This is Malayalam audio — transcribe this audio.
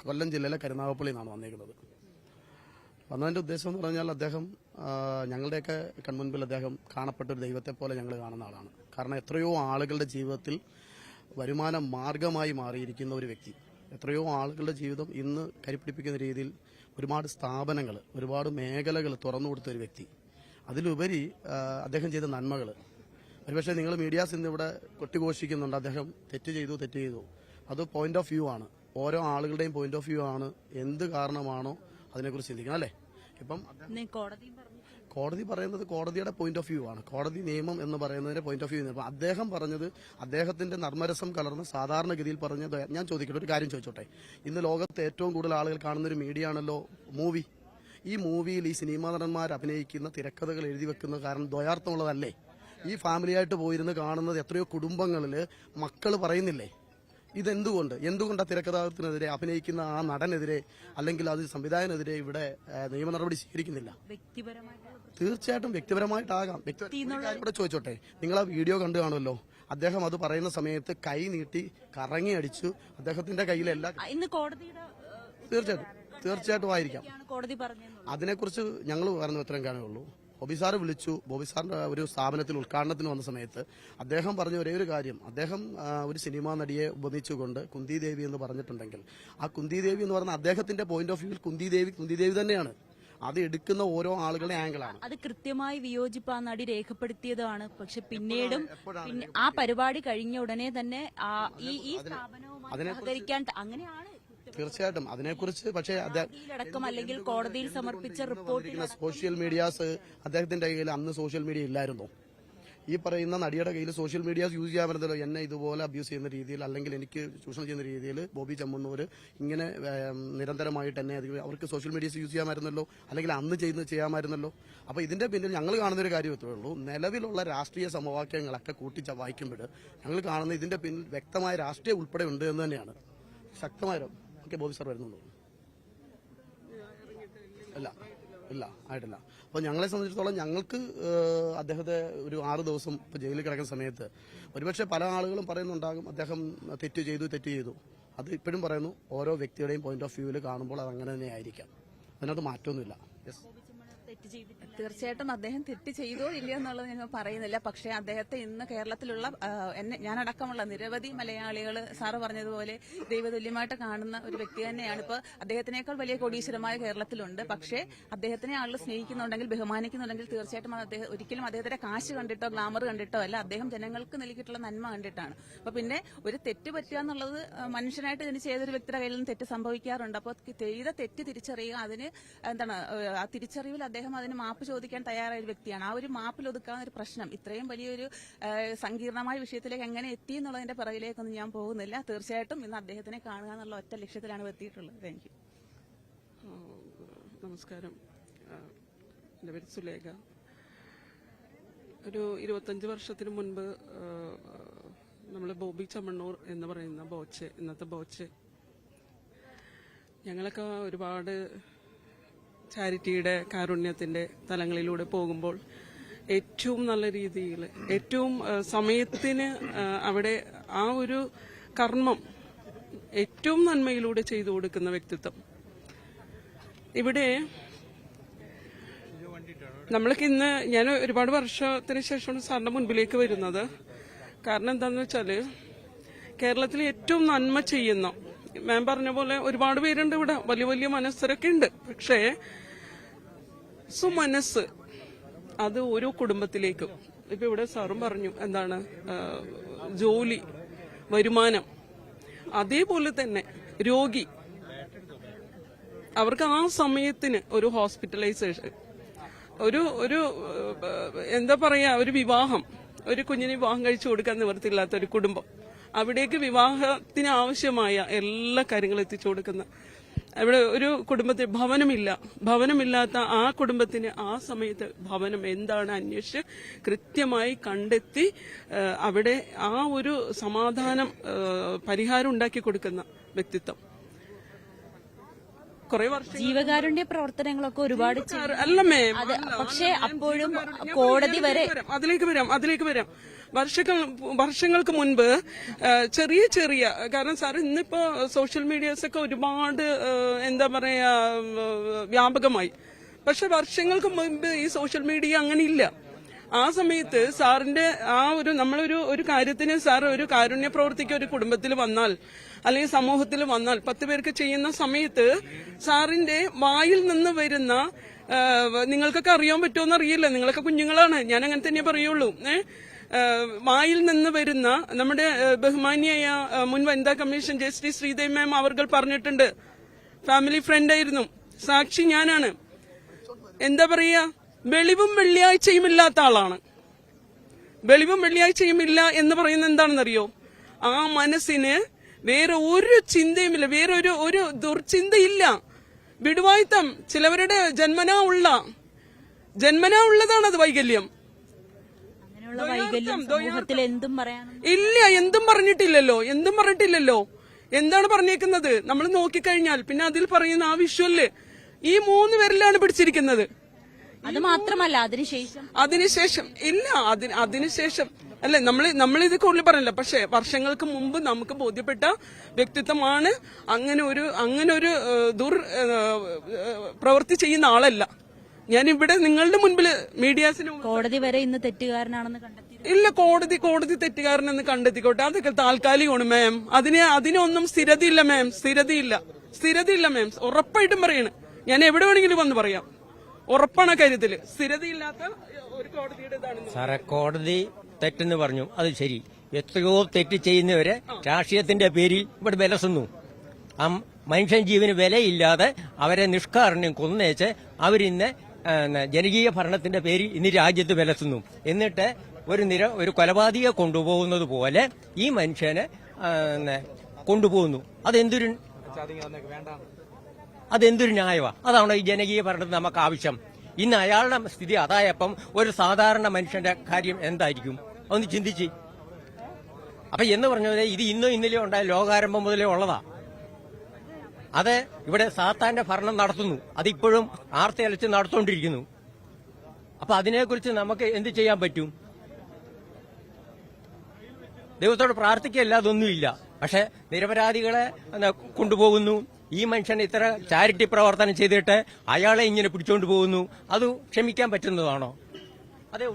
കൊല്ലം ജില്ലയിലെ കരുനാഗപ്പള്ളിയിൽ നിന്നാണ് വന്നിരിക്കുന്നത്. വന്നതിന്റെ ഉദ്ദേശം എന്ന് പറഞ്ഞാൽ അദ്ദേഹം ഞങ്ങളുടെയൊക്കെ കൺമുൻപിൽ അദ്ദേഹം കാണപ്പെട്ട ഒരു ദൈവത്തെ പോലെ ഞങ്ങൾ കാണുന്ന ആളാണ്. കാരണം എത്രയോ ആളുകളുടെ ജീവിതത്തിൽ വരുമാന മാർഗമായി മാറിയിരിക്കുന്ന ഒരു വ്യക്തി, എത്രയോ ആളുകളുടെ ജീവിതം ഇന്ന് കരിപ്പിടിപ്പിക്കുന്ന രീതിയിൽ ഒരുപാട് സ്ഥാപനങ്ങൾ, ഒരുപാട് മേഖലകൾ തുറന്നു കൊടുത്ത ഒരു വ്യക്തി. അതിലുപരി അദ്ദേഹം ചെയ്ത നന്മകൾ ഒരുപക്ഷെ നിങ്ങൾ മീഡിയാസ് ഇന്ന് ഇവിടെ കൊട്ടിഘോഷിക്കുന്നുണ്ട്, അദ്ദേഹം തെറ്റ് ചെയ്തു. അത് പോയിന്റ് ഓഫ് വ്യൂ ആണ്, ഓരോ ആളുകളുടെയും പോയിന്റ് ഓഫ് വ്യൂ ആണ്. എന്ത് കാരണമാണോ അതിനെക്കുറിച്ച് ചിന്തിക്കണം അല്ലേ. ഇപ്പം കോടതി പറയുന്നത് കോടതിയുടെ പോയിന്റ് ഓഫ് വ്യൂ ആണ്, കോടതി നിയമം എന്ന് പറയുന്നതിന്റെ പോയിന്റ് ഓഫ് വ്യൂ. അപ്പം അദ്ദേഹം പറഞ്ഞത് അദ്ദേഹത്തിന്റെ നർമ്മരസം കലർന്ന് സാധാരണഗതിയിൽ പറഞ്ഞത്. ഞാൻ ചോദിക്കട്ടെ, ഒരു കാര്യം ചോദിച്ചോട്ടെ. ഇന്ന് ലോകത്ത് ഏറ്റവും കൂടുതൽ ആളുകൾ കാണുന്ന ഒരു മീഡിയ ആണല്ലോ മൂവി. ഈ മൂവിയിൽ ഈ സിനിമാ നടന്മാർ അഭിനയിക്കുന്ന തിരക്കഥകൾ എഴുതി വെക്കുന്ന കാരണം ദ്വയാർത്ഥമുള്ളതല്ലേ? ഈ ഫാമിലിയായിട്ട് പോയിരുന്ന് കാണുന്നത് എത്രയോ കുടുംബങ്ങളിൽ മക്കൾ പറയുന്നില്ലേ എന്തുകൊണ്ട് ആ തിരക്കഥാകൃത്തിനെതിരെ, അഭിനയിക്കുന്ന ആ നടനെതിരെ അല്ലെങ്കിൽ അത് സംവിധായകനെതിരെ ഇവിടെ നിയമ നടപടി സ്വീകരിക്കുന്നില്ല? തീർച്ചയായിട്ടും വ്യക്തിപരമായിട്ടാകാം. ഇവിടെ ചോദിച്ചോട്ടെ, നിങ്ങൾ ആ വീഡിയോ കണ്ടു കാണുമല്ലോ. അദ്ദേഹം അത് പറയുന്ന സമയത്ത് കൈ നീട്ടി കറങ്ങി അടിച്ചു. അദ്ദേഹത്തിന്റെ കയ്യിലെല്ലാം തീർച്ചയായിട്ടും ആയിരിക്കാം. അതിനെക്കുറിച്ച് ഞങ്ങൾ പറയുന്ന ഉത്തരം കാണുകയുള്ളൂ. ബോബി സാറ് വിളിച്ചു. ബോബി സാറിന്റെ ഒരു സ്ഥാപനത്തിൽ ഉദ്ഘാടനത്തിന് വന്ന സമയത്ത് അദ്ദേഹം പറഞ്ഞ ഒരേ ഒരു കാര്യം, അദ്ദേഹം ഒരു സിനിമാ നടിയെ ഉപമിച്ചുകൊണ്ട് കുന്തി ദേവി എന്ന് പറഞ്ഞിട്ടുണ്ടെങ്കിൽ ആ കുന്തി ദേവി എന്ന് പറഞ്ഞ അദ്ദേഹത്തിന്റെ പോയിന്റ് ഓഫ് വ്യൂവിൽ കുന്തി ദേവി തന്നെയാണ്. അത് എടുക്കുന്ന ഓരോ ആളുകളുടെ ആംഗിളാണ്. അത് കൃത്യമായി വിയോജിപ്പ് ആ നടി രേഖപ്പെടുത്തിയതാണ്. പക്ഷെ പിന്നീടും ആ പരിപാടി കഴിഞ്ഞ ഉടനെ തന്നെ ഈ സ്ഥാപനവുമായി സഹകരിക്കാൻ അങ്ങനെയാണ്. തീർച്ചയായിട്ടും അതിനെക്കുറിച്ച് പക്ഷേ അല്ലെങ്കിൽ കോടതിയിൽ സമർപ്പിച്ച റിപ്പോർട്ട് സോഷ്യൽ മീഡിയാസ് അദ്ദേഹത്തിന്റെ കയ്യിൽ അന്ന് സോഷ്യൽ മീഡിയ ഇല്ലായിരുന്നു. ഈ പറയുന്ന നടിയുടെ കയ്യിൽ സോഷ്യൽ മീഡിയാസ് യൂസ് ചെയ്യാൻ പറ്റുന്നല്ലോ. എന്നെ ഇതുപോലെ അബ്യൂസ് ചെയ്യുന്ന രീതിയിൽ അല്ലെങ്കിൽ എനിക്ക് ചൂഷണം ചെയ്യുന്ന രീതിയിൽ ബോബി ചെമ്മണ്ണൂർ ഇങ്ങനെ നിരന്തരമായിട്ട് എന്നെ അവർക്ക് സോഷ്യൽ മീഡിയാസ് യൂസ് ചെയ്യാമായിരുന്നല്ലോ, അല്ലെങ്കിൽ അന്ന് ചെയ്യാമായിരുന്നല്ലോ. അപ്പോൾ ഇതിന്റെ പിന്നിൽ ഞങ്ങൾ കാണുന്നൊരു കാര്യം ഇത്രേ ഉള്ളൂ. നിലവിലുള്ള രാഷ്ട്രീയ സമവാക്യങ്ങളൊക്കെ കൂട്ടിച്ച വായിക്കുമ്പോൾ ഞങ്ങൾ കാണുന്ന ഇതിന്റെ പിന്നിൽ വ്യക്തമായ രാഷ്ട്രീയ ഉൾപ്പെടെ ഉണ്ട് എന്ന് തന്നെയാണ്. ശക്തമായ ബോബി സാർ വരുന്നുള്ളൂ. ഇല്ല ആയിട്ടില്ല. അപ്പോൾ ഞങ്ങളെ സംബന്ധിച്ചിടത്തോളം ഞങ്ങൾക്ക് അദ്ദേഹത്തെ ഒരു 6 ദിവസം ഇപ്പോൾ ജയിലിൽ കിടക്കുന്ന സമയത്ത് ഒരുപക്ഷെ പല ആളുകളും പറയുന്നുണ്ടാകും അദ്ദേഹം തെറ്റ് ചെയ്തു. അത് ഇപ്പോഴും പറയുന്നു, ഓരോ വ്യക്തിയുടെയും പോയിന്റ് ഓഫ് വ്യൂവിൽ കാണുമ്പോൾ അത് അങ്ങനെ തന്നെ ആയിരിക്കാം. അതിനകത്ത് മാറ്റമൊന്നുമില്ല. തീർച്ചയായിട്ടും അദ്ദേഹം തെറ്റ് ചെയ്തോ ഇല്ലയോ എന്നുള്ളത് ഞങ്ങൾ പറയുന്നില്ല. പക്ഷേ അദ്ദേഹത്തെ ഇന്ന് കേരളത്തിലുള്ള ഞാനടക്കമുള്ള നിരവധി മലയാളികൾ സാറ് പറഞ്ഞതുപോലെ ദൈവതുല്യമായിട്ട് കാണുന്ന ഒരു വ്യക്തി തന്നെയാണ്. ഇപ്പോൾ അദ്ദേഹത്തിനേക്കാൾ വലിയ കോടീശ്വരമായ കേരളത്തിലുണ്ട്. പക്ഷേ അദ്ദേഹത്തിനെ ആളുകൾ സ്നേഹിക്കുന്നുണ്ടെങ്കിൽ, ബഹുമാനിക്കുന്നുണ്ടെങ്കിൽ തീർച്ചയായിട്ടും ഒരിക്കലും അദ്ദേഹത്തിന്റെ കാശ് കണ്ടിട്ടോ ഗ്ലാമർ കണ്ടിട്ടോ അല്ല, അദ്ദേഹം ജനങ്ങൾക്ക് നൽകിയിട്ടുള്ള നന്മ കണ്ടിട്ടാണ്. അപ്പൊ പിന്നെ ഒരു തെറ്റ് പറ്റുക എന്നുള്ളത് മനുഷ്യനായിട്ട് ജനിച്ച ഏതൊരു വ്യക്തിയുടെ കയ്യിൽ നിന്ന് തെറ്റ് സംഭവിക്കാറുണ്ട്. അപ്പോൾ ചെയ്ത തെറ്റ് തിരിച്ചറിയുക, അതിന് ആ തിരിച്ചറിവിൽ അദ്ദേഹം അതിന് മാപ്പ് ചോദിക്കാൻ തയ്യാറായ ഒരു വ്യക്തിയാണ്. ആ ഒരു മാപ്പിൽ ഒതുക്കാവുന്ന ഒരു പ്രശ്നം ഇത്രയും വലിയൊരു സങ്കീർണമായ വിഷയത്തിലേക്ക് എങ്ങനെ എത്തി എന്നുള്ളതിന്റെ പിറകിലേക്കൊന്നും ഞാൻ പോകുന്നില്ല. തീർച്ചയായിട്ടും ഇന്ന് അദ്ദേഹത്തിനെ കാണുക എന്നുള്ള ഒറ്റ ലക്ഷ്യത്തിലാണ് എത്തിയിട്ടുള്ളത്. Thank you. നമസ്കാരം. എൻ്റെ പേര് സുലേഖ. ഒരു 25 വർഷത്തിന് മുൻപ് നമ്മൾ ബോബി ചെമ്മണ്ണൂർ എന്ന് പറയുന്ന ഇന്നത്തെ ബോച്ച് ഞങ്ങളൊക്കെ ഒരുപാട് ചാരിറ്റിയുടെ കാരുണ്യത്തിന്റെ തലങ്ങളിലൂടെ പോകുമ്പോൾ ഏറ്റവും നല്ല രീതിയിൽ, ഏറ്റവും സമയത്തിന് അവിടെ ആ ഒരു കർമ്മം ഏറ്റവും നന്മയിലൂടെ ചെയ്തു കൊടുക്കുന്ന വ്യക്തിത്വം. ഇവിടെ നമ്മൾക്ക് ഇന്ന് ഞാൻ ഒരുപാട് വർഷത്തിന് ശേഷമാണ് സാറിന്റെ മുൻപിലേക്ക് വരുന്നത്. കാരണം എന്താണെന്ന് വെച്ചാൽ കേരളത്തിൽ ഏറ്റവും നന്മ ചെയ്യുന്ന, മാം പറഞ്ഞ പോലെ ഒരുപാട് പേരുണ്ട് ഇവിടെ, വലിയ വലിയ മനസ്സരൊക്കെ ഉണ്ട്. പക്ഷേ സുമനസ് അത് ഓരോ കുടുംബത്തിലേക്കും, ഇപ്പൊ ഇവിടെ സാറും പറഞ്ഞു എന്താണ് ജോലി, വരുമാനം, അതേപോലെ തന്നെ രോഗി, അവർക്ക് ആ സമയത്തിന് ഒരു ഹോസ്പിറ്റലൈസേഷൻ, ഒരു എന്താ പറയാ, ഒരു വിവാഹം, ഒരു കുഞ്ഞിന് വിവാഹം കഴിച്ചു കൊടുക്കാൻ നിവൃത്തിയില്ലാത്ത ഒരു കുടുംബം, അവിടേക്ക് വിവാഹത്തിന് ആവശ്യമായ എല്ലാ കാര്യങ്ങളും എത്തിച്ചു കൊടുക്കുന്ന, അവിടെ ഒരു കുടുംബത്തിൽ ഭവനമില്ലാത്ത ആ കുടുംബത്തിന് ആ സമയത്ത് ഭവനം എന്താണ് അന്വേഷിച്ച് കൃത്യമായി കണ്ടെത്തി അവിടെ ആ ഒരു സമാധാനം, പരിഹാരം ഉണ്ടാക്കി കൊടുക്കുന്ന വ്യക്തിത്വം. കുറെ വർഷം ജീവകാരുണ്യ പ്രവർത്തനങ്ങളൊക്കെ ഒരുപാട് അല്ലമ്മേ, പക്ഷേ അപ്പോഴും കോടതി വരെ അതിലേക്ക് വരാം. വർഷങ്ങൾക്ക് മുൻപ് ചെറിയ ചെറിയ, കാരണം സാർ ഇന്നിപ്പോ സോഷ്യൽ മീഡിയാസ് ഒക്കെ ഒരുപാട് എന്താ പറയാ വ്യാപകമായി. പക്ഷെ വർഷങ്ങൾക്ക് മുൻപ് ഈ സോഷ്യൽ മീഡിയ അങ്ങനെ ഇല്ല. ആ സമയത്ത് സാറിന്റെ ആ നമ്മളൊരു കാര്യത്തിന് സാർ ഒരു കാരുണ്യ പ്രവർത്തിക്ക് ഒരു കുടുംബത്തിൽ വന്നാൽ അല്ലെങ്കിൽ സമൂഹത്തിൽ വന്നാൽ 10 പേർക്ക് ചെയ്യുന്ന സമയത്ത് സാറിന്റെ വായിൽ നിന്ന് വരുന്ന, നിങ്ങൾക്കൊക്കെ അറിയാൻ പറ്റുമോ അറിയില്ല, നിങ്ങളൊക്കെ കുഞ്ഞുങ്ങളാണ്, ഞാൻ അങ്ങനെ തന്നെ പറയുള്ളൂ. വായിൽ നിന്ന് വരുന്ന നമ്മുടെ ബഹുമാനിയായ മുൻ വനിതാ കമ്മീഷൻ ജസ്റ്റിസ് ശ്രീദേവി മാം അവർ പറഞ്ഞിട്ടുണ്ട്, ഫാമിലി ഫ്രണ്ട് ആയിരുന്നു, സാക്ഷി ഞാനാണ്. എന്താ പറയാ, വെളിവും വെള്ളിയാഴ്ചയും ഇല്ലാത്ത ആളാണ്. വെളിവും വെള്ളിയാഴ്ചയും ഇല്ല എന്ന് പറയുന്നത് എന്താണെന്നറിയോ? ആ മനസ്സിന് വേറെ ഒരു ചിന്തയുമില്ല, വേറെ ഒരു ദുർചിന്തയില്ല. വിടുവായുത്തം ചിലവരുടെ ജന്മനാ ഉള്ളതാണ് അത് വൈകല്യം. അങ്ങനെയുള്ള വൈകല്യം സമൂഹത്തിൽ എന്തും പറയാനും ഇല്ല, എന്തും പറഞ്ഞിട്ടില്ലല്ലോ. എന്താണ് പറഞ്ഞേക്കുന്നത് നമ്മൾ നോക്കിക്കഴിഞ്ഞാൽ പിന്നെ അതിൽ പറയുന്ന ആ വിഷ്വല് ഈ 3 പേരിലാണ് പിടിച്ചിരിക്കുന്നത്. അത് മാത്രമല്ല അതിനുശേഷം ഇല്ല, അതിനുശേഷം അല്ലെ നമ്മളിത് കൂടുതൽ പറഞ്ഞില്ല. പക്ഷെ വർഷങ്ങൾക്ക് മുമ്പ് നമുക്ക് ബോധ്യപ്പെട്ട വ്യക്തിത്വമാണ്. അങ്ങനെ ഒരു പ്രവൃത്തി ചെയ്യുന്ന ആളല്ല. ഞാൻ ഇവിടെ നിങ്ങളുടെ മുൻപിൽ മീഡിയാസിന് കോടതി വരെ ഇന്ന് തെറ്റുകാരനാണെന്ന് കണ്ടെത്തി. ഇല്ല, കോടതി തെറ്റുകാരനെന്ന് കണ്ടെത്തിക്കോട്ടെ, അതൊക്കെ താൽക്കാലികമാണ് മാം. അതിനൊന്നും സ്ഥിരതയില്ല മാം, സ്ഥിരതയില്ല മാം. ഉറപ്പായിട്ടും പറയണ്, ഞാൻ എവിടെ വേണമെങ്കിലും വന്ന് പറയാം. ഉറപ്പാണ് കാര്യത്തില് സ്ഥിരതയില്ലാത്ത ഒരു കോടതിയുടെ ഇതാണ് സാറേ. കോടതി തെറ്റെന്ന് പറഞ്ഞു, അത് ശരി. എത്രയോ തെറ്റ് ചെയ്യുന്നവരെ രാഷ്ട്രീയത്തിന്റെ പേരിൽ ഇവിടെ വിലസുന്നു. ആ മനുഷ്യൻ ജീവന് വിലയില്ലാതെ അവരെ നിഷ്കാരുണ്യം കൊന്നേച്ച് അവരിന്ന് ജനകീയ ഭരണത്തിന്റെ പേരിൽ ഇന്ന് രാജ്യത്ത് വിലസുന്നു. എന്നിട്ട് ഒരു കൊലപാതകയെ കൊണ്ടുപോകുന്നത് പോലെ ഈ മനുഷ്യനെ കൊണ്ടുപോകുന്നു. അതെന്തൊരു ന്യായമാ? അതാണോ ഈ ജനകീയ ഭരണത്തിന് നമുക്ക് ആവശ്യം? ഇന്ന് അയാളുടെ സ്ഥിതി അതായപ്പം ഒരു സാധാരണ മനുഷ്യന്റെ കാര്യം എന്തായിരിക്കും? ഒന്ന് ചിന്തിച്ച്. അപ്പൊ എന്ന് പറഞ്ഞത് ഇത് ഇന്നലെയോ ഉണ്ടായ ലോകാരംഭം മുതലേ ഉള്ളതാ. അത് ഇവിടെ സാത്താന്റെ ഭരണം നടത്തുന്നു, അതിപ്പോഴും ആർത്തലച്ച് നടത്തുകൊണ്ടിരിക്കുന്നു. അപ്പൊ അതിനെക്കുറിച്ച് നമുക്ക് എന്ത് ചെയ്യാൻ പറ്റും? ദൈവത്തോട് പ്രാർത്ഥിക്കല്ലാതൊന്നുമില്ല. പക്ഷെ നിരപരാധികളെ കൊണ്ടുപോകുന്നു. ഈ മനുഷ്യൻ ഇത്ര ചാരിറ്റി പ്രവർത്തനം ചെയ്തിട്ട് അയാളെ ഇങ്ങനെ പിടിച്ചോണ്ട് പോകുന്നു. അത് ക്ഷമിക്കാൻ പറ്റുന്നതാണോ? അതേ